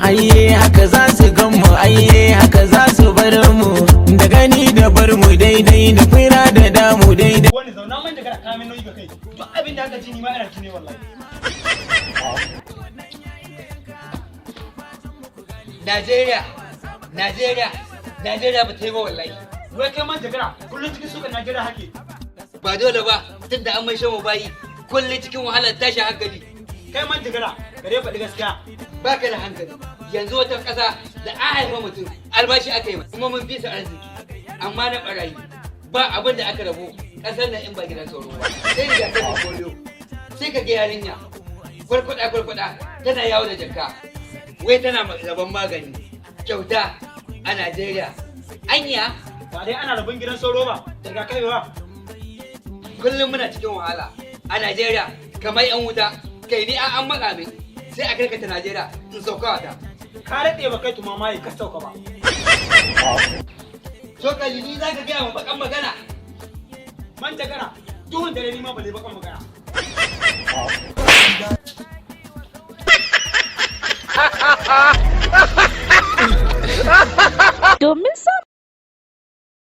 ayye haka za su gan mu, ayye haka za su bar mu, da gani da bar mu daidai, da fira da damu daidai. Wani zauna man da kana kamin nauyi ga kai, duk abin da aka ci ni ma ina ci ne wallahi. Najeriya ba ta yi ba wallahi. Wai kai man jagara kullum cikin sukan Najeriya hake. Ba dole ba tun da an mai shan bayi kullum cikin wahalar tashin hankali. Kai man jagara gare faɗi gaskiya. Ba ka da hankali. Yanzu wata ƙasa da an haifa mutum albashi aka yi kuma mun fi su arziki. Amma na ɓarayi ba abin da aka rabo ƙasar nan in ba gidan sauro ba. Sai riga ta polio. Sai ka ga yarinya kwarkwada tana yawo da jaka. Wai tana rabon magani kyauta a Najeriya. Anya Ba dai ana rabon gidan sauro ba, daga kai ba. kullum muna cikin wahala a Najeriya kamar yan wuta. Kai ni an matsa min sai a karkata Najeriya in sauka wata. Ka daɗe ba kai tuma mai ka sauka ba. Sokali ni za ka gaya wa bakan magana. Man jagara duhun dare ni ma ba zai bakan magana. Domin